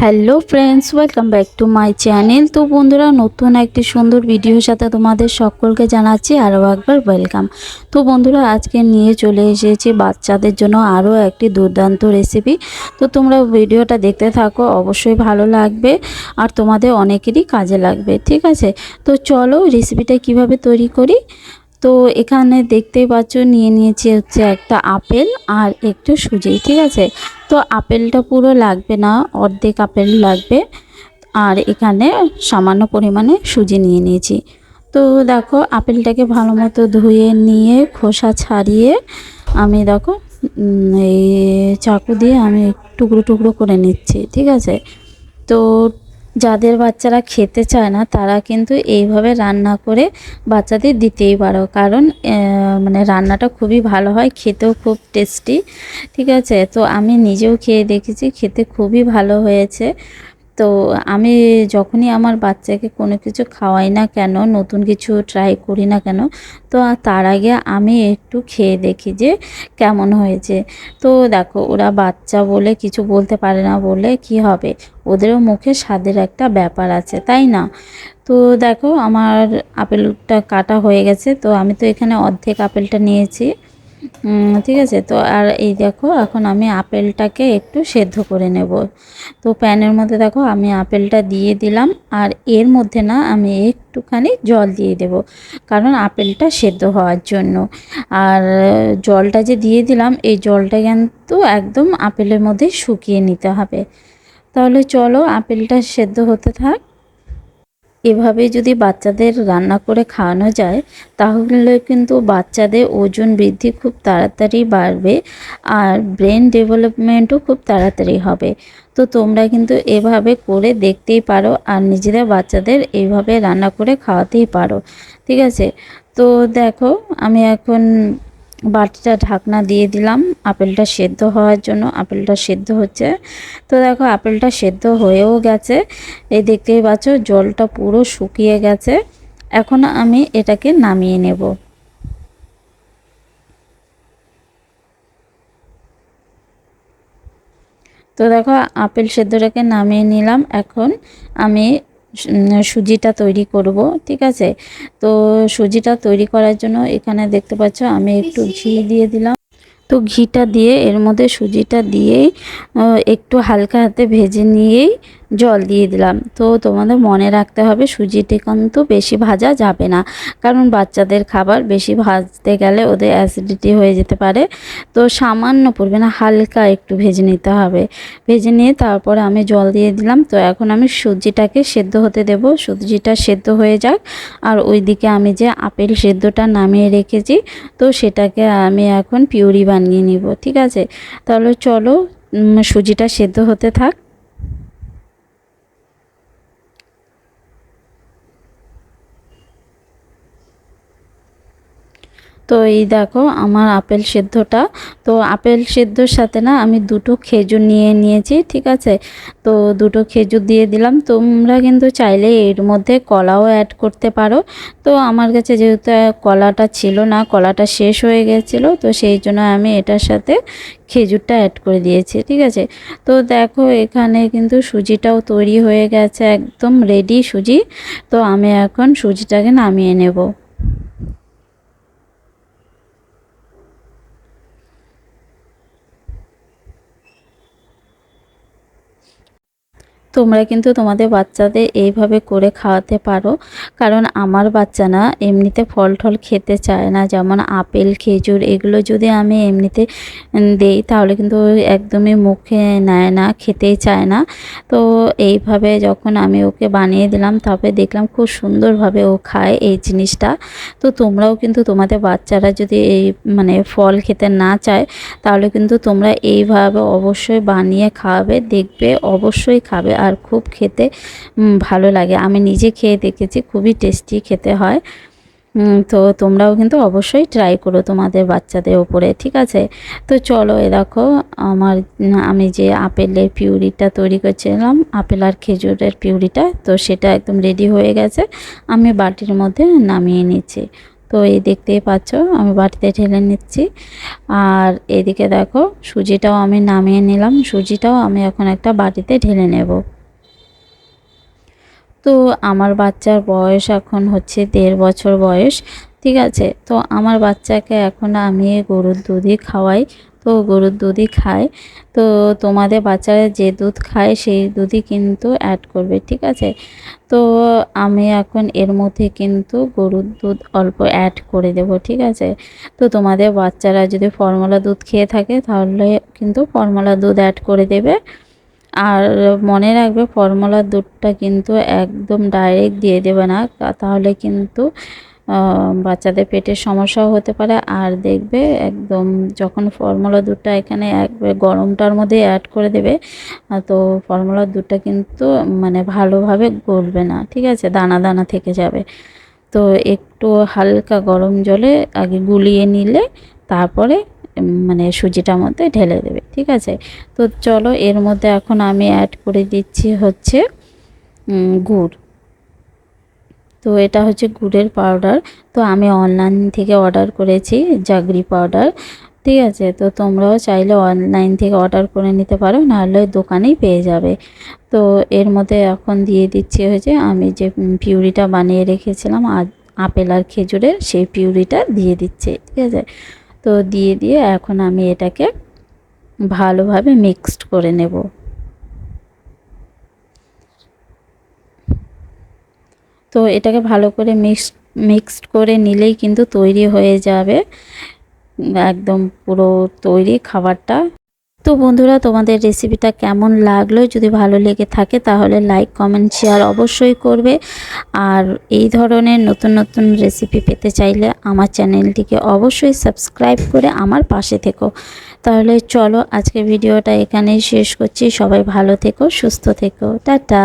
Hello friends, welcome back to my channel. তো বন্ধুরা, নতুন একটি সুন্দর ভিডিওর সাথে তোমাদের সকলকে জানাচ্ছি আরও একবার ওয়েলকাম। তো বন্ধুরা, আজকে নিয়ে চলে এসেছি বাচ্চাদের জন্য আরও একটি দুর্দান্ত রেসিপি। তো তোমরা ভিডিওটা দেখতে থাকো, অবশ্যই ভালো লাগবে আর তোমাদের অনেকেরই কাজে লাগবে। ঠিক আছে, তো চলো রেসিপিটা কিভাবে তৈরি করি। তো এখানে দেখতেই পাচ্ছ নিয়ে নিয়েছি হচ্ছে একটা আপেল আর একটু সুজি। ঠিক আছে, তো আপেলটা পুরো লাগবে না, অর্ধেক আপেল লাগবে। আর এখানে সামান্য পরিমাণে সুজি নিয়ে নিয়েছি। তো দেখো আপেলটাকে ভালো মতো ধুয়ে নিয়ে খোসা ছাড়িয়ে আমি দেখো এই চাকু দিয়ে আমি টুকরো টুকরো করে নিচ্ছি। ঠিক আছে, তো যাদের বাচ্চারা খেতে চায় না তারা কিন্তু এইভাবে রান্না করে বাচ্চাদের দিতেই পারো, কারণ মানে রান্নাটা খুবই ভালো হয়, খেতেও খুব টেস্টি। ঠিক আছে, তো আমি নিজেও খেয়ে দেখেছি, খেতে খুবই ভালো হয়েছে। তো আমি যখনই আমার বাচ্চাকে কোনো কিছু খাওয়াই না কেন, নতুন কিছু ট্রাই করি না কেন, তো তার আগে আমি একটু খেয়ে দেখি যে কেমন হয়েছে। তো দেখো, ওরা বাচ্চা বলে কিছু বলতে পারে না বলে কি হবে, ওদেরও মুখে স্বাদের একটা ব্যাপার আছে, তাই না? তো দেখো আমার আপেলটা কাটা হয়ে গেছে, তো আমি তো এখানে অর্ধেক আপেলটা নিয়েছি। ঠিক আছে, তো আর এই দেখো এখন আমি আপেলটাকে একটু সেদ্ধ করে নেব। তো প্যানের মধ্যে দেখো আমি আপেলটা দিয়ে দিলাম, আর এর মধ্যে না আমি একটুখানি জল দিয়ে দেব, কারণ আপেলটা সেদ্ধ হওয়ার জন্য। আর জলটা যে দিয়ে দিলাম, এই জলটা কিন্তু একদম আপেলের মধ্যে শুকিয়ে নিতে হবে। তাহলে চলো আপেলটা সেদ্ধ হতে থাক। এভাবে যদি বাচ্চাদের রান্না করে খাওয়ানো যায়, তাহলে কিন্তু বাচ্চাদের ওজন বৃদ্ধি খুব তাড়াতাড়ি বাড়বে আর ব্রেন ডেভেলপমেন্টও খুব তাড়াতাড়ি হবে। তো তোমরা কিন্তু এভাবে করে দেখতেই পারো আর নিজেদের বাচ্চাদের এইভাবে রান্না করে খাওয়াতেই পারো। ঠিক আছে, তো দেখো আমি এখন বাটিটা ঢাকনা দিয়ে দিলাম আপেলটা সেদ্ধ হওয়ার জন্য। আপেলটা সেদ্ধ হচ্ছে, তো দেখো আপেলটা সেদ্ধ হয়েও গেছে। এই দেখতেই পাচ্ছ জলটা পুরো শুকিয়ে গেছে। এখন আমি এটাকে নামিয়ে নেব। তো দেখো আপেল সেদ্ধটাকে নামিয়ে নিলাম। এখন আমি সুজিটা তৈরি করব। ঠিক আছে, তো সুজিটা তৈরি করার জন্য এখানে দেখতে পাচ্ছ আমি একটু ঘি দিয়ে দিলাম। তো ঘিটা দিয়ে এর মধ্যে সুজিটা দিয়েই একটু হালকা হাতে ভেজে নিয়েই জল দিয়ে দিলাম। তো তোমাদের মনে রাখতে হবে সুজিটা কিন্তু বেশি ভাজা যাবে না, কারণ বাচ্চাদের খাবার বেশি ভাজতে গেলে ওদের অ্যাসিডিটি হয়ে যেতে পারে। তো সামান্য পড়বে না, হালকা একটু ভেজে নিতে হবে। ভেজে নিয়ে তারপরে আমি জল দিয়ে দিলাম। তো এখন আমি সুজিটাকে সেদ্ধ হতে দেব, সুজিটা সেদ্ধ হয়ে যাক। আর ওইদিকে আমি যে আপেল সেদ্ধটা নামিয়ে রেখেছি, তো সেটাকে আমি এখন পিউরি বানিয়ে নিব। ঠিক আছে, তাহলে চলো সুজিটা সেদ্ধ হতে থাক। তো এই দেখো আমার আপেল সেদ্ধটা, তো আপেল সেদ্ধর সাথে না আমি দুটো খেজুর নিয়ে নিয়েছি। ঠিক আছে, তো দুটো খেজুর দিয়ে দিলাম। তোমরা কিন্তু চাইলে এর মধ্যে কলাও অ্যাড করতে পারো। তো আমার কাছে যেহেতু কলাটা ছিল না, কলাটা শেষ হয়ে গেছিলো, তো সেই জন্য আমি এটার সাথে খেজুরটা অ্যাড করে দিয়েছি। ঠিক আছে, তো দেখো এখানে কিন্তু সুজিটাও তৈরি হয়ে গেছে, একদম রেডি সুজি। তো আমি এখন সুজিটাকে নামিয়ে নেব। তোমরা কিন্তু তোমাদের বাচ্চাদের এইভাবে করে খাওয়াতে পারো, কারণ আমার বাচ্চা না এমনিতে ফল টল খেতে চায় না, যেমন আপেল খেজুর এগুলো যদি আমি এমনিতে দেই তাহলে কিন্তু একদমই মুখে নেয় না, খেতেই চায় না। তো এইভাবে যখন আমি ওকে বানিয়ে দিলাম, তারপরে দেখলাম খুব সুন্দরভাবে ও খায় এই জিনিসটা। তো তোমরাও কিন্তু তোমাদের বাচ্চারা যদি এই মানে ফল খেতে না চায়, তাহলে কিন্তু তোমরা এইভাবে অবশ্যই বানিয়ে খাওয়াবে, দেখবে অবশ্যই খাবে আর খুব খেতে ভালো লাগে। আমি নিজে খেয়ে দেখেছি, খুবই টেস্টি খেতে হয়। তো তোমরাও কিন্তু অবশ্যই ট্রাই করো তোমাদের বাচ্চাদের ওপরে। ঠিক আছে, তো চলো এ দেখো আমার আমি যে আপেলের পিউরিটা তৈরি করছিলাম, আপেল আর খেজুরের পিউরিটা, তো সেটা একদম রেডি হয়ে গেছে। আমি বাটির মধ্যে নামিয়ে নিচ্ছি। তো এই দেখতেই পাচ্ছ আমি বাটিতে ঢেলে নিচ্ছি। আর এদিকে দেখো সুজিটাও আমি নামিয়ে নিলাম, সুজিটাও আমি এখন একটা বাটিতে ঢেলে নেব। তো আমার বাচ্চার বয়স এখন হচ্ছে 1.5 বছর বয়স, ঠিক আছে। তো আমার বাচ্চাকে এখন আমি গরুর দুধই খাওয়াই, তো গরুর দুধই খায়। তো তোমাদের বাচ্চারা যে দুধ খায় সেই দুধই কিন্তু অ্যাড করবে, ঠিক আছে। তো আমি এখন এর মধ্যে কিন্তু গরুর দুধ অল্প অ্যাড করে দেব, ঠিক আছে। তো তোমাদের বাচ্চারা যদি ফর্মুলা দুধ খেয়ে থাকে তাহলে কিন্তু ফর্মুলা দুধ অ্যাড করে দেবে। আর মনে রাখবে ফর্মুলার দুধটা কিন্তু একদম ডাইরেক্ট দিয়ে দেবে না, তাহলে কিন্তু বাচ্চাদের পেটের সমস্যাও হতে পারে। আর দেখবে একদম যখন ফর্মুলা দুধটা এখানে একবার গরমটার মধ্যে অ্যাড করে দেবে, তো ফর্মুলার দুধটা কিন্তু মানে ভালোভাবে গলবে না, ঠিক আছে, দানা দানা থেকে যাবে। তো একটু হালকা গরম জলে আগে গুলিয়ে নিলে তারপরে মানে সুজিটার মধ্যে ঢেলে দেবে, ঠিক আছে। তো চলো এর মধ্যে এখন আমি অ্যাড করে দিচ্ছি হচ্ছে গুড়। তো এটা হচ্ছে গুড়ের পাউডার। তো আমি অনলাইন থেকে অর্ডার করেছি জাগরি পাউডার, ঠিক আছে। তো তোমরাও চাইলে অনলাইন থেকে অর্ডার করে নিতে পারো, নাহলে দোকানেই পেয়ে যাবে। তো এর মধ্যে এখন দিয়ে দিচ্ছি হচ্ছে আমি যে পিউরিটা বানিয়ে রেখেছিলাম আপেল আর খেজুরের, সেই পিউরিটা দিয়ে দিচ্ছি, ঠিক আছে। তো দিয়ে এখন আমি এটাকে ভালোভাবে মিক্সড করে নেব। তো এটাকে ভালো করে মিক্সড করে নিলেই কিন্তু তৈরি হয়ে যাবে একদম পুরো তৈরি খাবারটা। তো বন্ধুরা তোমাদের রেসিপিটা কেমন লাগলো, যদি ভালো লেগে থাকে তাহলে লাইক কমেন্ট শেয়ার অবশ্যই করবে। আর এই ধরনের নতুন নতুন রেসিপি পেতে চাইলে আমার চ্যানেলটিকে অবশ্যই সাবস্ক্রাইব করে আমার পাশে থেকো। তাহলে চলো আজকে ভিডিওটা এখানেই শেষ করছি। সবাই ভালো থেকো, সুস্থ থেকো, টাটা।